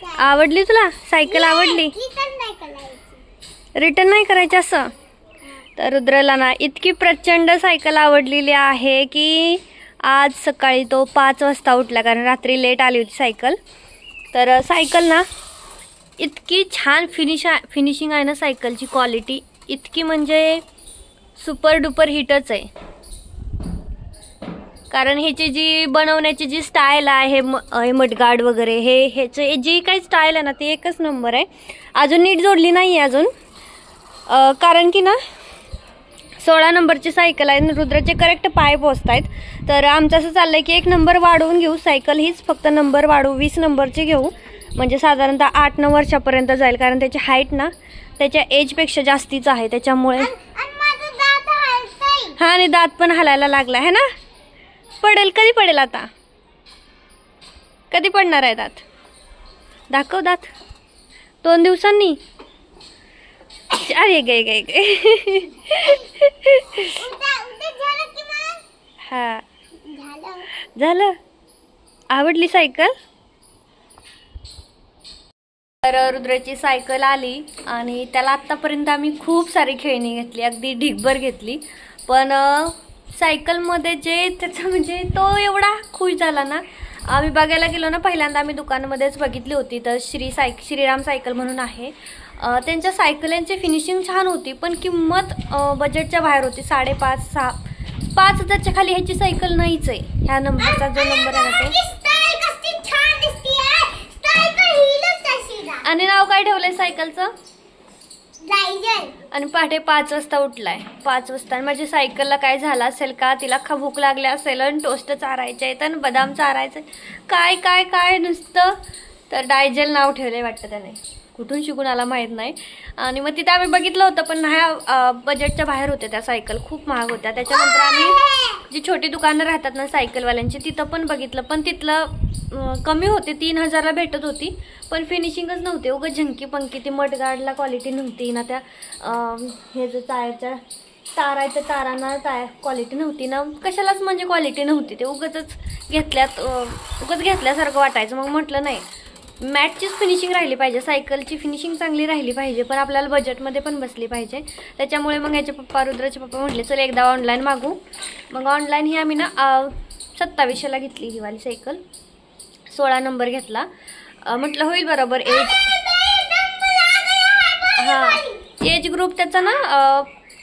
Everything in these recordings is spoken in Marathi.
आवडली तुला सायकल? आवडली? रिटर्न नाही करायची असं? तर रुद्रला ना इतकी प्रचंड सायकल आवडलेली आहे की आज सकाळी तो 5 वाजता उठला, कारण रात्री लेट आली होती सायकल. तर सायकल ना इतकी छान फिनिशिंग आहे ना सायकलची, क्वालिटी इतकी म्हणजे सुपर डुपर हिटच आहे. कारण ह्याची जी बनवण्याची जी स्टाईल आहे, मडगार्ड वगैरे ह्याचे जी काही स्टाईल आहे ना ती एकच नंबर आहे. अजून नीट जोडली नाही आहे अजून, कारण की ना 16 नंबरची सायकल आहे. रुद्राचे करेक्ट पाय पोचत आहेत. तर आमचं असं चाललंय की 1 नंबर वाढवून घेऊ सायकल, हीच फक्त नंबर वाढवू, 20 नंबरची घेऊ, म्हणजे साधारणतः 8-9 वर्षापर्यंत जाईल. कारण त्याची हाईट ना त्याच्या एजपेक्षा जास्तीच आहे, त्याच्यामुळे. हा, आणि दात पण हलायला लागला आहे ना. पडेल, कधी पडेल आता? कधी पडणार आहे दात? दाखव दात. 2 दिवसांनी? अरे गे गे गे. हा, झालं. आवडली सायकल? तर रुद्राची सायकल आली आणि त्याला आत्तापर्यंत आम्ही खूप सारी खेळणी घेतली, अगदी ढिगभर घेतली. पण सायकलमध्ये जे त्याचा म्हणजे तो एवढा खुश झाला ना. आम्ही बघायला गेलो ना, पहिल्यांदा आम्ही दुकानामध्येच बघितली होती. तर श्रीराम सायकल म्हणून आहे. त्यांच्या सायकलांची फिनिशिंग छान होती, पण किंमत बजेटच्या बाहेर होती. 5,500-6,000-5,000च्या खाली ह्याची सायकल नाहीच आहे. ह्या नंबरचा जो नंबर आहे ना ते. आणि नाव काय ठेवलंय सायकलचं? आणि पहाटे 5 वाजता उठलाय. 5 वाजता. आणि माझ्या सायकलला काय झालं असेल का? तिला भूक लागली असेल आणि टोस्ट चारायचे आहेत आणि बदाम चारायचे, काय काय काय नुसतं. तर डायजेल नाव ठेवलंय वाटतं त्याने, कुठून शिकून आला माहीत नाही. आणि मग तिथे आम्ही बघितलं होतं, पण नाही, बजेटच्या बाहेर होत्या त्या सायकल, खूप महाग होत्या. त्याच्यानंतर आम्ही जी छोटी दुकानं राहतात ना सायकलवाल्यांची, तिथं पण बघितलं, पण तिथलं कमी होते. 3,000ला भेटत होती, पण फिनिशिंगच नव्हते. उगाच झंकी पंकी. ती मडगार्डला क्वालिटी नव्हती ना, त्या हे जे टायरच्या ताराच्या तारांना क्वालिटी नव्हती ना, कशालाच म्हणजे क्वालिटी नव्हती. ते उगाच घेतल्यासारखं वाटायचं. मग म्हटलं नाही, मॅटचीच फिनिशिंग राहिली पाहिजे, सायकलची फिनिशिंग चांगली राहिली पाहिजे, पण आपल्याला बजेटमध्ये पण बसली पाहिजे. त्याच्यामुळे मग याचे पप्पा, रुद्राचे पप्पा म्हटले चल एकदा ऑनलाईन मागू. मग ऑनलाईन ही आम्ही ना 2700ला घेतली ही वाली सायकल. 16 नंबर घेतला. म्हटलं होईल बरोबर एज. हा, एज ग्रुप त्याचा ना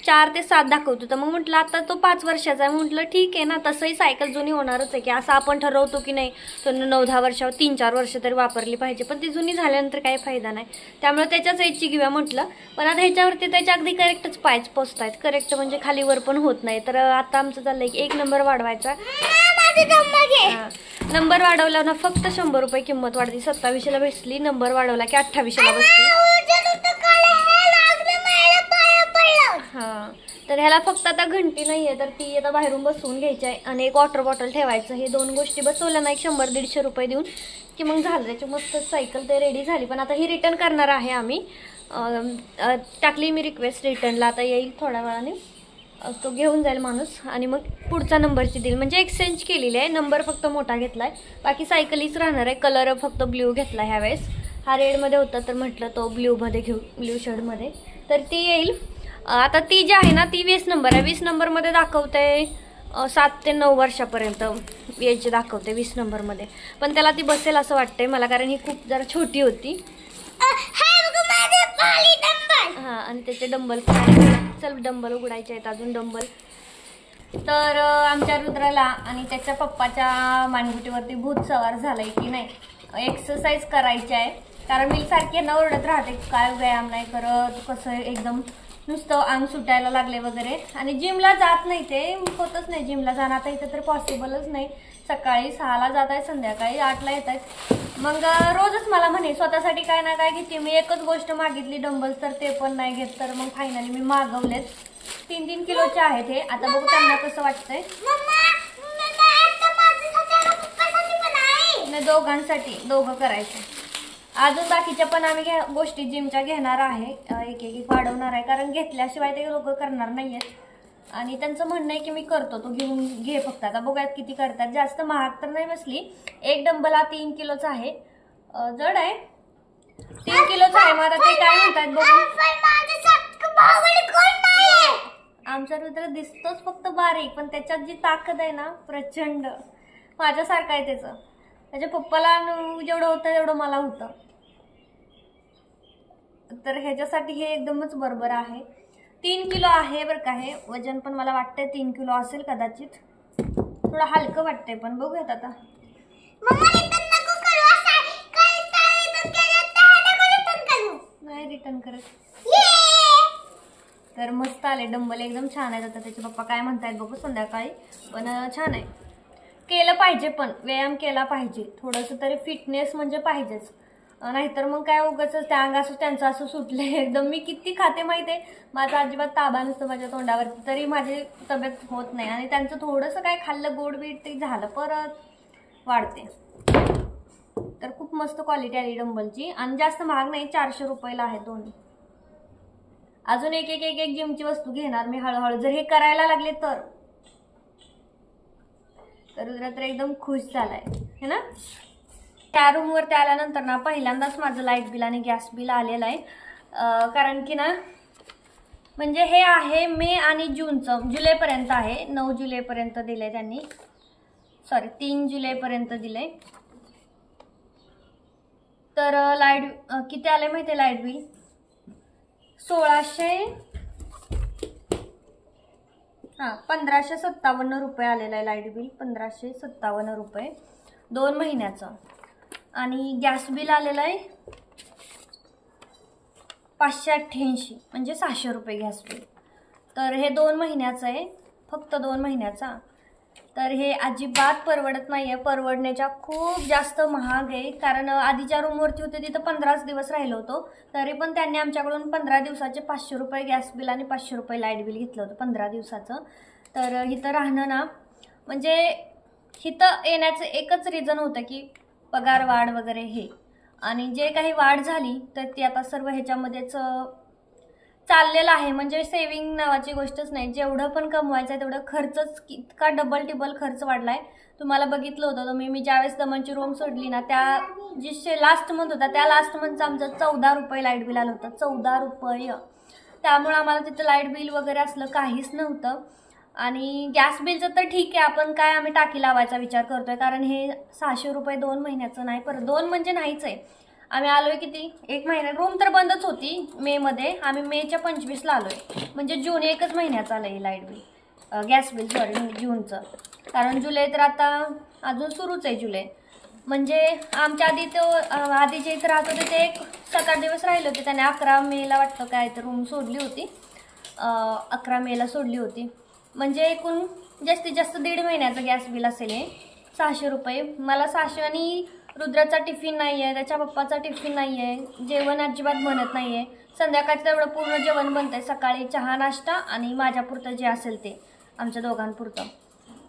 4 ते 7 दाखवतो. तर मग म्हटलं आता तो 5 वर्षाचा आहे, म्हटलं ठीक आहे ना. तसंही सायकल जुनी होणारच आहे की, असं आपण ठरवतो की नाही तो 9-10 वर्षावर 3-4 वर्ष तरी वापरली पाहिजे, पण ती जुनी झाल्यानंतर काही फायदा नाही. त्यामुळे त्याच्याच एजची घेऊया म्हटलं. पण आता ह्याच्यावरती त्याच्या अगदी करेक्टच पाय पोचत आहेत. करेक्ट म्हणजे खालीवर पण होत नाही. तर आता आमचं चाललंय की 1 नंबर वाढवायचा. नंबर वाढवला ना फक्त 100 रुपये किंमत वाढती. 2700ला बसली, नंबर वाढवला की 2800ला बसली. हा, तर ह्याला फक्त आता घंटी नाहीये, तर ती आता बाहेरून बसवून घ्यायची आहे आणि एक वॉटर बॉटल ठेवायचं. हे 2 गोष्टी बसवल्या ना, 100-150 रुपये देऊन की मग झालं त्याची मस्त सायकल. ते रेडी झाली. पण आता ही रिटर्न करणार आहे आम्ही. टाकली मी रिक्वेस्ट रिटर्नला, आता येईल थोड्या वेळाने. तो घेऊन जाईल माणूस आणि मग पुढचा नंबरची देईल. म्हणजे एक्सचेंज केलेली आहे, नंबर फक्त मोठा घेतलाय, बाकी सायकल हीच राहणार आहे. कलर फक्त ब्ल्यू घेतला ह्यावेळेस. हा रेडमध्ये होता, तर म्हटलं तो ब्ल्यूमध्ये घेऊ, ब्ल्यू शेडमध्ये. तर ती येईल. आता ती जी आहे ना ती 20 नंबर आहे. 20 नंबरमध्ये दाखवते 7 ते 9 वर्षापर्यंत एज दाखवते 20 नंबरमध्ये. पण त्याला ती बसेल असं वाटतंय मला, कारण ही खूप जरा छोटी होती. हा, आणि त्याचे डंबल, चल डंबल उघडायचे आहेत अजून, डंबल. तर आमच्या रुद्राला आणि त्याच्या पप्पाच्या मानगुटीवरती भूत सवार झालंय की नाही, एक्सरसाइज करायची आहे. कारण मी सारखी न ओरडत राहते, काय व्यायाम नाही करत, कसं एकदम नुसतं अंग सुटायला लागले वगैरे. आणि जिमला जात नाही, ते होतच नाही जिमला जाणं. आता इथं तर पॉसिबलच नाही. सकाळी 6ला जात आहे, संध्याकाळी 8ला येत आहेत. मग रोजच मला म्हणे स्वतःसाठी काय ना काय घेते. मी एकच गोष्ट मागितली, डंबल्स, तर ते पण नाही घेत. तर मग फायनली मी मागवलेत. 3-3 किलोचे आहेत हे. आता बघू त्यांना कसं वाटतंय. दोघांसाठी, दोघं करायचं. अजून बाकीच्या पण आम्ही गोष्टी जिमच्या घेणार आहे, एक वाढवणार आहे. कारण घेतल्याशिवाय ते लोक करणार नाहीयेत. आणि त्यांचं म्हणणं आहे की मी करतो, तो घेऊन घे फक्त. आता बघूयात किती करतात. जास्त महाग तर नाही बसली. एक डंबल 3 किलोचा आहे, जड आहे 3 किलोचं आहे. मला ते काय म्हणतात बघू. आमचा रुद्र दिसतोच फक्त बारीक, पण त्याच्यात जी ताकद आहे ना प्रचंड, माझ्यासारखं आहे त्याचं. त्याच्या पप्पाला जेवढं होतं तेवढं मला होतं. तर ह्याच्यासाठी हे एकदमच बरोबर आहे. 3 किलो आहे बरं का. हे वजन पण मला वाटतंय 3 किलो असेल कदाचित. थोडं हलकं वाटतंय पण बघूयात आता. नाही रिटर्न करत. तर मस्त आले डंबल, एकदम छान आहेत. आता त्याचे पप्पा काय म्हणतायत बघू संध्याकाळी. पण छान आहे. केलं पाहिजे, पण व्यायाम केला पाहिजे. थोडंसं तरी फिटनेस म्हणजे पाहिजेच. नाहीतर मग काय उगाच त्या अंगाचं त्यांचं असं सुटले एकदम. मी किती खाते माहिती आहे, माझा अजिबात ताबा नसतं माझ्या तोंडावरती, तरी माझी तब्येत होत नाही. आणि त्यांचं थोडंसं काय खाल्लं गोड बीट ते झालं परत वाढते. तर खूप मस्त क्वालिटी आली डंबलची. आणि जास्त महाग नाही, 400 रुपयाला आहे दोन्ही. अजून एक एक एक एक जिमची वस्तू घेणार मी हळूहळू, जर हे करायला लागले तर. रुद्र तर एकदम खुश झालाय है ना. त्या रूमवरती आल्यानंतर ना पहिल्यांदाच माझं लाईट बिल आणि गॅस बिल आलेलं आहे. कारण की ना म्हणजे हे आहे मे आणि जूनचं, जुलैपर्यंत आहे. 9 जुलैपर्यंत दिले त्यांनी, सॉरी 3 जुलैपर्यंत दिले. तर लाईट किती आले माहिती आहे लाईट बिल? 1557 रुपये आलेलं आहे लाईट बिल. 1557 रुपये 2 महिन्याचं. आणि गॅस बिल आलेलं आहे 588, म्हणजे 600 रुपये गॅस बिल. तर हे 2 महिन्याचं आहे, फक्त 2 महिन्याचा. तर हे अजिबात परवडत नाही आहे. परवडण्याच्या खूप जास्त महाग आहे. कारण आधीच्या रूमवरती होते तिथं 15 दिवस राहिलो होतो, तरी पण त्यांनी आमच्याकडून 15 दिवसाचे 500 रुपये गॅस बिल आणि 500 रुपये लाईट बिल घेतलं होतं 15 दिवसाचं. तर इथं राहणं ना, म्हणजे इथं येण्याचं एकच रिझन होतं की पगार वाढ वगैरे हे. आणि जे काही वाढ झाली तर ती आता सर्व ह्याच्यामध्येच चाललेलं आहे. म्हणजे सेविंग नावाची गोष्टच नाही. जेवढं पण कमवायचं आहे तेवढं खर्चच इतका डबल टिबल खर्च वाढलाय. तुम्हाला बघितलं होतं तुम्ही, मी ज्यावेळेस दमनची रूम सोडली ना, त्या जी लास्ट मंथ होता त्या लास्ट मंथचं आमचं 14 रुपये लाईट बिल आलं होतं. 14 रुपये. त्यामुळे आम्हाला तिथं लाईट बिल वगैरे असलं काहीच नव्हतं. आणि गॅस बिलचं तर ठीक आहे, आपण काय आम्ही टाकी लावायचा विचार करतोय, कारण हे 600 रुपये 2 महिन्याचं नाही. परत 2 म्हणजे नाहीच आहे. आम्ही आलोय किती, 1 महिना. रूम तर बंदच होती मेमध्ये. आम्ही मेच्या 25ला आलोय, म्हणजे जून 1च महिन्याचं आलंय light bill, gas bill sorry जूनचं. कारण जुलै तर आता अजून सुरूच आहे जुलै. म्हणजे आमच्या आधी आधीचे इथं राहत होते ते 7-8 दिवस राहिले होते. त्याने 11 मेला वाटतं काय तर रूम सोडली होती, 11 मेला सोडली होती. म्हणजे एकूण जास्तीत जास्त 1.5 महिन्याचं गॅस बिल असेल हे 600 रुपये. मला 600. आणि रुद्राचा टिफिन नाही आहे, त्याच्या पप्पाचा टिफिन नाही आहे, जेवण अजिबात बनत नाही आहे. संध्याकाळचं तेवढं पूर्ण जेवण बनतं आहे. सकाळी चहा नाश्ता आणि माझ्यापुरतं जे असेल ते, आमच्या दोघांपुरतं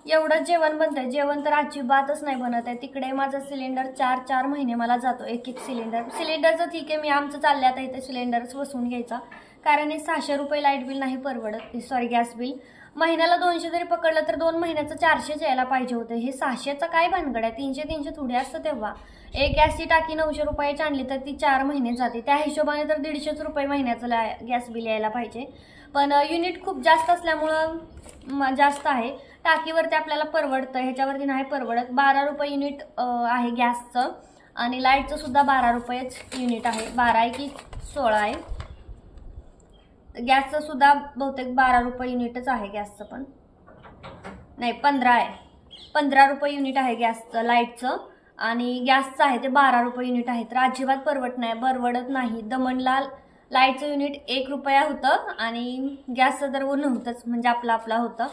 एवढंच जेवण बनतं आहे. जेवण तर अजिबातच नाही बनत आहे. तिकडे माझं सिलेंडर 4-4 महिने मला जातो, एक सिलेंडरचं ठीक आहे. मी आमचं चाललं आता इथे सिलेंडरच बसवून घ्यायचा, कारण हे 600 रुपये लाईट बिल नाही परवडत, सॉरी गॅस बिल. महिन्याला 200 जरी पकडलं तर 2 महिन्याचं 400 यायला पाहिजे होतं. हे 600चं काय भानगड आहे? 300 थोडी असतं तेव्हा. एक गॅसची टाकी 900 रुपयाची आणली तर ती 4 महिने जाते. त्या हिशोबाने तर 150 रुपये महिन्याचं गॅस बिल यायला पाहिजे. पण युनिट खूप जास्त असल्यामुळं जास्त आहे. टाकीवरती आपल्याला परवडतं, ह्याच्यावरती नाही परवडत. 12 रुपये युनिट आहे गॅसचं. आणि लाईटचं सुद्धा 12 रुपयेच युनिट आहे. 12 आहे की 16 आहे. गॅसचं सुद्धा बहुतेक 12 रुपये युनिटच आहे. गॅसचं पण नाही, 15 आहे. 15 रुपये युनिट आहे गॅसचं, लाईटचं. आणि गॅसचं आहे ते 12 रुपये युनिट आहे. तर अजिबात परवडत नाही. दमणला लाईटचं युनिट 1 रुपया होतं आणि गॅसचं तर नव्हतंच, म्हणजे आपला होतं.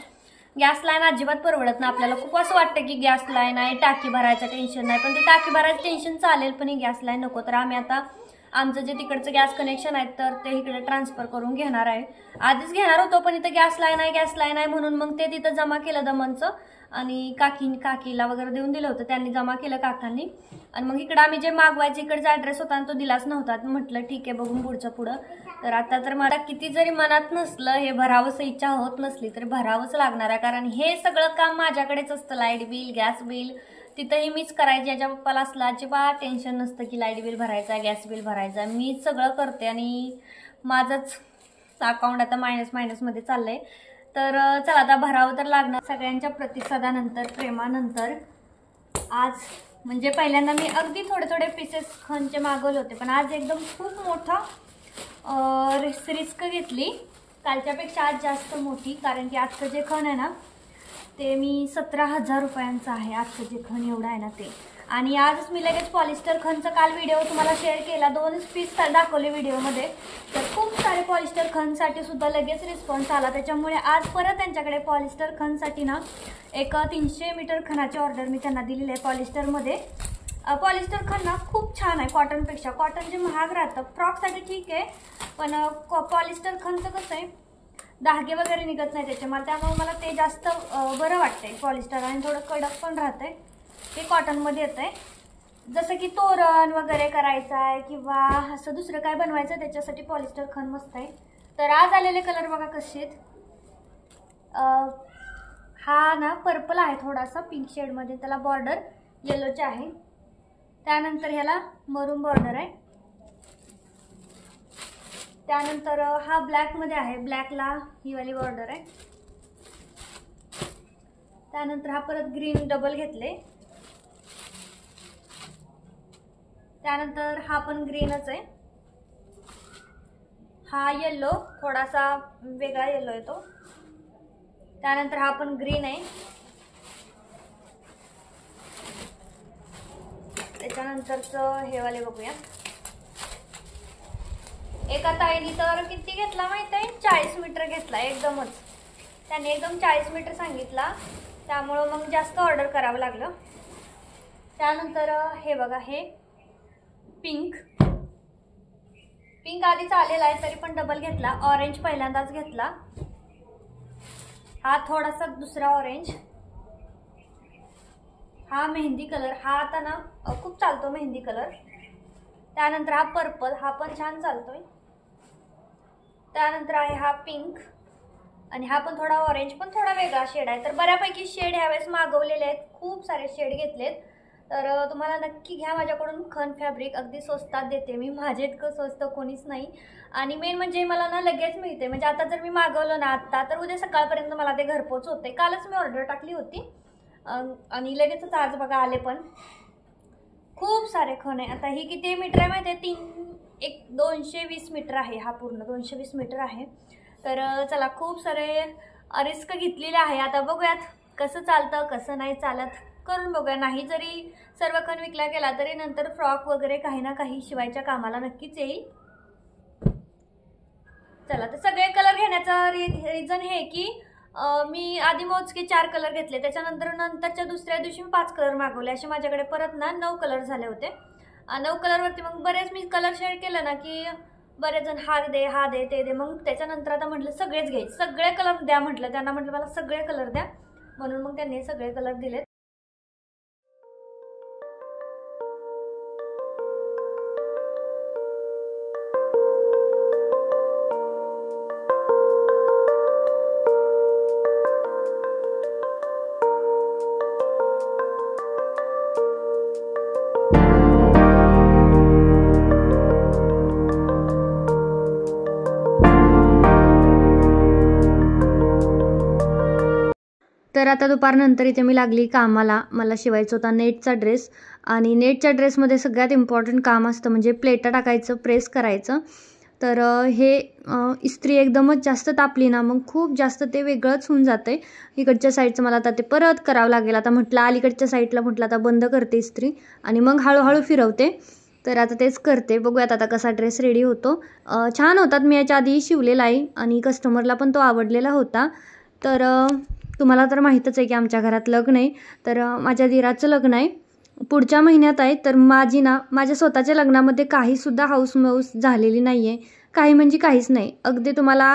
गॅस लाईन अजिबात परवडत नाही आपल्याला. खूप असं वाटतं की गॅस लाईन आहे, टाकी भरायचं टेन्शन नाही, पण ते टाकी भरायचं टेन्शन चालेल, पण ही गॅस लाईन नको. तर आम्ही आता आमचं जे तिकडचं गॅस कनेक्शन आहे तर ते इकडे ट्रान्सफर करून घेणार आहे. आधीच घेणार होतो, पण इथं गॅस लाईन आहे म्हणून मग ते तिथं जमा केलं दमनचं. आणि काकीला वगैरे देऊन दिलं होतं, त्यांनी जमा केलं काकांनी. आणि मग इकडं आम्ही जे मागवायचं इकडचा ॲड्रेस होता तो दिलाच नव्हता. म्हटलं ठीक आहे बघून पुढं. तर आता तर मला किती जरी मनात नसलं, हे भरावंसं इच्छा होत नसली तरी भरावंच लागणार आहे, कारण हे सगळं काम माझ्याकडेच असतं. लाईट बिल, गॅस बिल, तिथंही मीच करायची. ज्याच्या पप्पाला असलं अजिबात टेन्शन नसतं की लाईट बिल भरायचा, गॅस बिल भरायचा, मीच सगळं करते आणि माझंच अकाउंट आता मायनसमध्ये चाललंय. तर चला आता भरावं तर लागणार. सगळ्यांच्या प्रतिसादानंतर, प्रेमानंतर आज म्हणजे पहिल्यांदा मी अगदी थोडे पीसेस खणचे मागवले होते, पण आज एकदम खूप मोठा रिस्क घेतली. कालच्यापेक्षा आज जास्त मोठी, कारण की आजचं जे खण आहे ना ते मी 17,000 रुपयांचं आहे. आजचं जे खण एवढं आहे ना ते. आणि आजच मी लगेच पॉलिस्टर खणचं काल व्हिडिओ तुम्हाला शेअर केला, 2 पीस दाखवले व्हिडिओमध्ये. तर खूप सारे पॉलिस्टर खणसाठी सुद्धा लगेच रिस्पॉन्स आला. त्याच्यामुळे आज परत त्यांच्याकडे पॉलिस्टर खणसाठी ना एक 300 मीटर खणाची ऑर्डर मी त्यांना दिलेली आहे पॉलिस्टरमध्ये. पॉलिस्टर खण ना खूप छान आहे कॉटनपेक्षा. कॉटन जे महाग राहतं फ्रॉकसाठी ठीक आहे, पण पॉलिस्टर खणचं कसं आहे धागे वगैरे निघत नाही त्याच्यामुळे, त्यामुळे मला ते जास्त बरं वाटतंय पॉलिस्टर. आणि थोडं कडक पण राहतंय. ते कॉटनमध्ये येतं आहे. जसं की तोरण वगैरे करायचं आहे किंवा असं दुसरं काय बनवायचं आहे त्याच्यासाठी पॉलिस्टर खण मस्त आहे. तर आज आलेले कलर बघा कसे आहेत. हा ना पर्पल आहे थोडासा पिंक शेडमध्ये, त्याला बॉर्डर येलोचे आहे. त्यानंतर ह्याला मरून बॉर्डर आहे. त्यानंतर हा ब्लॅकमध्ये आहे, ब्लॅकला ही वाली बॉर्डर आहे. त्यानंतर हा परत ग्रीन डबल घेतले. त्यानंतर हा पण ग्रीनच आहे. हा येलो थोडासा वेगळा येलो आहे तो. त्यानंतर हा पण ग्रीन आहे. त्याच्यानंतरचं हे वाले बघूया. एका ताईने तर किती घेतला माहित आहे, 40 मीटर घेतला एकदमच. त्याने एकदम 40 मीटर सांगितला, त्यामुळं मग जास्त ऑर्डर करावं लागलं. त्यानंतर हे बघा, हे पिंक आधीच आलेला आहे तरी पण डबल घेतला. ऑरेंज पहिल्यांदाच घेतला. हा थोडासा दुसरा ऑरेंज. हा मेहंदी कलर, हा आता ना खूप चालतो मेहंदी कलर. त्यानंतर हा पर्पल, हा पण छान चालतोय. त्यानंतर आहे हा पिंक आणि हा पण थोडा ऑरेंज, पण थोडा वेगळा शेड आहे. तर बऱ्यापैकी शेड ह्यावेळेस मागवलेले आहेत, खूप सारे शेड घेतलेत. तर तुम्हाला नक्की घ्या माझ्याकडून. खण फॅब्रिक अगदी स्वस्तात देते मी, माझे इतकं स्वस्त कोणीच नाही. आणि मेन म्हणजे मला ना लगेच मिळते. म्हणजे आता जर मी मागवलं ना आत्ता, तर उद्या सकाळपर्यंत मला ते घरपोच होते. कालच मी ऑर्डर टाकली होती आणि लगेचच आज बघा आले. पण खूप सारे खण आहे. आता ही किती मीटर आहे माहिती आहे, 220 मीटर आहे. हा पूर्ण 220 मीटर आहे. तर चला खूप सारे रिस्क घेतलेले आहे. आता बघूयात कसं चालतं कसं नाही चालत, करून बघूया. नाही जरी सर्व खण विकला गेला तरी नंतर फ्रॉक वगैरे काही ना काही शिवायच्या कामाला नक्कीच येईल. चला, तर सगळे कलर घेण्याचं रिझन हे की मी आधी मोजके 4 कलर घेतले. नंतरच्या दुसऱ्या दिवशी मी 5 कलर मागवले. असे माझ्याकडे परत ना 9 कलर झाले होते. 9 कलरवरती मग बरेच मी कलर शेअर केलं ना की बरेच जण हा दे ते दे. मग त्याच्यानंतर आता म्हटलं सगळेच घ्यायचे, सगळे कलर द्या म्हटलं त्यांना. म्हटलं मला सगळे कलर द्या, म्हणून मग त्यांनी सगळे कलर दिलेत. तर आता दुपारनंतर इथे मी लागली कामाला. मला शिवायचा होता नेटचा ड्रेस. आणि नेटच्या ड्रेसमध्ये सगळ्यात इम्पॉर्टंट काम असतं म्हणजे प्लेटा टाकायचं, प्रेस करायचं. तर हे इस्त्री एकदमच जास्त तापली ना मग खूप जास्त ते वेगळंच होऊन जातं आहे. इकडच्या साईडचं मला आता ते परत करावं लागेल. आता म्हटलं अलीकडच्या साईडला म्हटलं आता बंद करते इस्त्री आणि मग हळूहळू फिरवते. तर आता तेच करते. बघूयात आता कसा ड्रेस रेडी होतो. छान होतात, मी याच्या आधी शिवलेला आहे आणि कस्टमरला पण तो आवडलेला होता. तर तुम्हाला तर माहीतच आहे की आमच्या घरात लग्न आहे. तर माझ्या दिराचं लग्न आहे पुढच्या महिन्यात आहे. तर माझ्या स्वतःच्या लग्नामध्ये काहीसुद्धा हाऊसमौस झालेली नाही आहे. काही म्हणजे काहीच नाही. अगदी तुम्हाला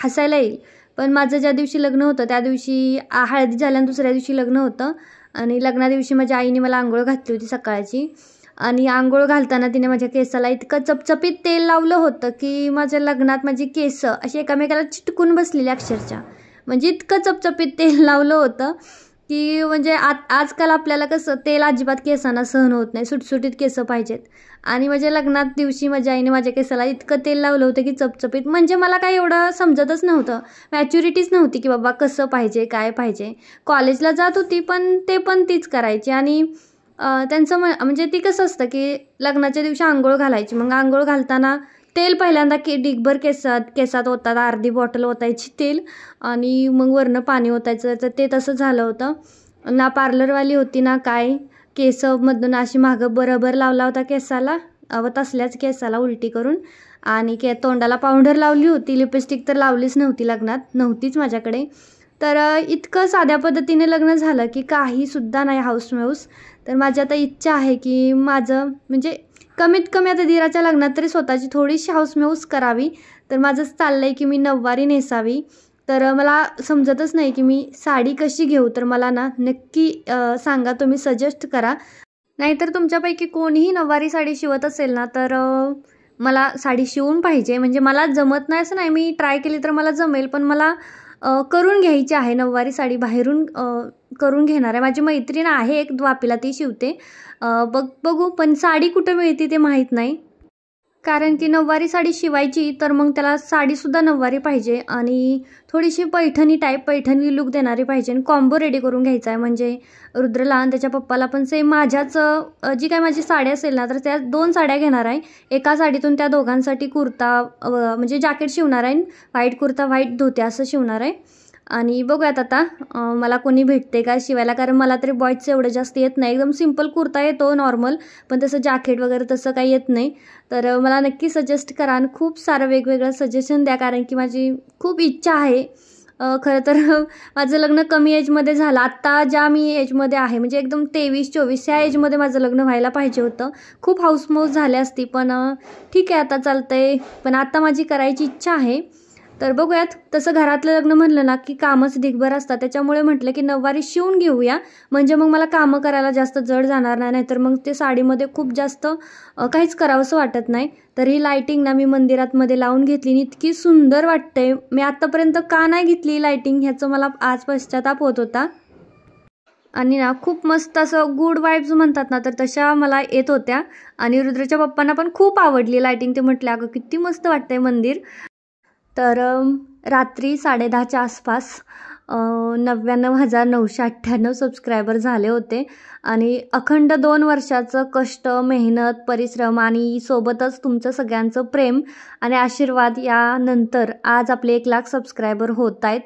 हसायला येईल, पण माझं ज्या दिवशी लग्न होतं त्या दिवशी हळदी झाल्यानं दुसऱ्या दिवशी लग्न होतं. आणि लग्नादिवशी माझ्या आईने मला आंघोळ घातली होती सकाळची. आणि आंघोळ घालताना तिने माझ्या केसाला इतकं चपचपीत तेल लावलं होतं की माझ्या लग्नात माझी केस अशी एकामेकाला चिटकून बसलेली अक्षरशः. म्हणजे इतकं चपचपीत तेल लावलं होतं. की म्हणजे आजकाल आपल्याला कसं तेल अजिबात केसांना सहन होत नाही, सुटसुटीत केस पाहिजेत. आणि माझ्या लग्नात दिवशी माझ्या आईने माझ्या केसाला इतकं तेल लावलं होतं की चपचपीत, म्हणजे मला काही एवढं समजतच नव्हतं, मॅच्युरिटीच नव्हती की बाबा कसं पाहिजे काय पाहिजे. कॉलेजला जात होती पण ते पण तीच करायची. आणि त्यांचं म्हणजे ती कसं असतं की लग्नाच्या दिवशी आंघोळ घालायची, मग आंघोळ घालताना तेल पहिल्यांदा डिगभर केसात ओतात, अर्धी बॉटल ओतायची तेल आणि मग वरनं पाणी ओतायचं. तर ते तसं झालं होतं ना. पार्लरवाली होती ना काय, केसमधून अशी मागं बरोबर लावला होता केसाला, तसल्याच केसाला उलटी करून. आणि तोंडाला पावडर लावली होती, लिपस्टिक तर लावलीच नव्हती, लग्नात नव्हतीच माझ्याकडे. तर इतकं साध्या पद्धतीने लग्न झालं की काहीसुद्धा नाही हाऊसमॅऊस. तर माझी आता इच्छा आहे की माझं म्हणजे कमीत कमी आता दिराच्या लग्नात तरी स्वतःची थोडीशी हाऊसमॅऊस करावी. तर माझंच चाललं आहे की मी नऊवारी नेसावी. तर मला समजतच नाही की मी साडी कशी घेऊ. तर मला ना नक्की सांगा, तुम्ही सजेस्ट करा. नाहीतर तुमच्यापैकी कोणीही नऊवारी साडी शिवत असेल ना तर मला साडी शिवून पाहिजे. म्हणजे मला जमत नाही असं नाही, मी ट्राय केली तर मला जमेल, पण मला करून घ्यायची आहे नऊवारी साडी. बाहेरून करून घेणार आहे. माझी मैत्रीण आहे एक द्वापीला, ती शिवते. बघू, पण साडी कुठं मिळते ते माहीत नाही. कारण की नऊवारी साडी शिवायची तर मग त्याला साडीसुद्धा नऊवारी पाहिजे आणि थोडीशी पैठणी लुक देणारी पाहिजे. आणि कॉम्बो रेडी करून घ्यायचा आहे, म्हणजे रुद्रला आणि त्याच्या पप्पाला पण सेम माझ्याच जी काय माझी साडी असेल ना तर त्या 2 साड्या घेणार आहे. एका साडीतून त्या दोघांसाठी कुर्ता म्हणजे जॅकेट शिवणार आहे, व्हाईट कुर्ता व्हाईट धोती असं शिवणार आहे. आणि बघूयात आता मला कोणी भेटते का शिवायला, कारण मला तरी बॉयजचं एवढं जास्त येत नाही. एकदम सिम्पल कुर्ता येतो नॉर्मल, पण तसं जॅकेट वगैरे तसं काही येत नाही. तर मला नक्की सजेस्ट करा आणि खूप सारं वेगवेगळं सजेशन द्या, कारण की माझी खूप इच्छा आहे. खरं तर माझं लग्न कमी एजमध्ये झालं. आत्ता ज्या मी एजमध्ये आहे म्हणजे एकदम 23-24 ह्या एजमध्ये माझं लग्न व्हायला पाहिजे होतं. खूप हाऊसमौज झाली असती, पण ठीक आहे आता चालतंय. पण आता माझी करायची इच्छा आहे. तर बघूयात. तसं घरातलं लग्न म्हणलं ना की कामच ढिगभर असतात, त्याच्यामुळे म्हटलं की नऊवारी शिवून घेऊया, म्हणजे मग मला कामं करायला जास्त जड जाणार नाही. नाहीतर मग ते साडीमध्ये खूप जास्त काहीच करावंसं वाटत नाही. तर ही लायटिंग ना मी मंदिरातमध्ये लावून घेतली आणि इतकी सुंदर वाटते. मी आत्तापर्यंत का नाही घेतली लायटिंग ह्याचं मला आज पश्चाताप होत होता. आणि ना खूप मस्त असं गुड वाईब्स म्हणतात ना तर तशा मला येत होत्या. आणि रुद्रच्या पप्पांना पण खूप आवडली लायटिंग. ते म्हटले अगं किती मस्त वाटतंय मंदिर. तर रात्री 10:30च्या आसपास 99,998 सबस्क्रायबर झाले होते. आणि अखंड 2 वर्षाचं कष्ट, मेहनत, परिश्रम आणि सोबतच तुमचं सगळ्यांचं प्रेम आणि आशीर्वाद यानंतर आज आपले 1 लाख सबस्क्रायबर होत आहेत.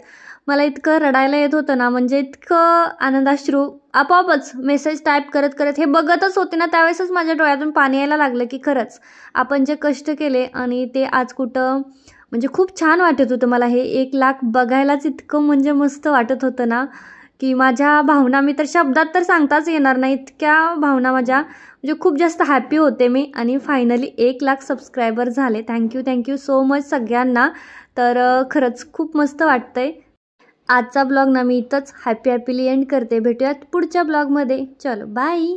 मला इतकं रडायला येत होतं ना, म्हणजे इतकं आनंदाश्रू आपोआपच मेसेज टाईप करत करत हे बघतच होते ना, त्यावेळेसच माझ्या डोळ्यातून पाणी यायला लागलं की खरंच आपण जे कष्ट केले आणि ते आज कुठं म्हणजे खूप छान वाटत होतं. मला हे 1 लाख बघायलाच इतकं म्हणजे मस्त वाटत होतं ना की माझ्या भावना मी तर शब्दात तर सांगताच येणार नाही, इतक्या भावना माझ्या म्हणजे खूप जास्त हॅपी होते मी. आणि फायनली 1 लाख सबस्क्रायबर झाले. थँक्यू सो मच सगळ्यांना. तर खरंच खूप मस्त वाटतंय. आजचा ब्लॉग ना मी इथंच हॅपीली एंड करते. भेटूयात पुढच्या ब्लॉगमध्ये. चलो बाय.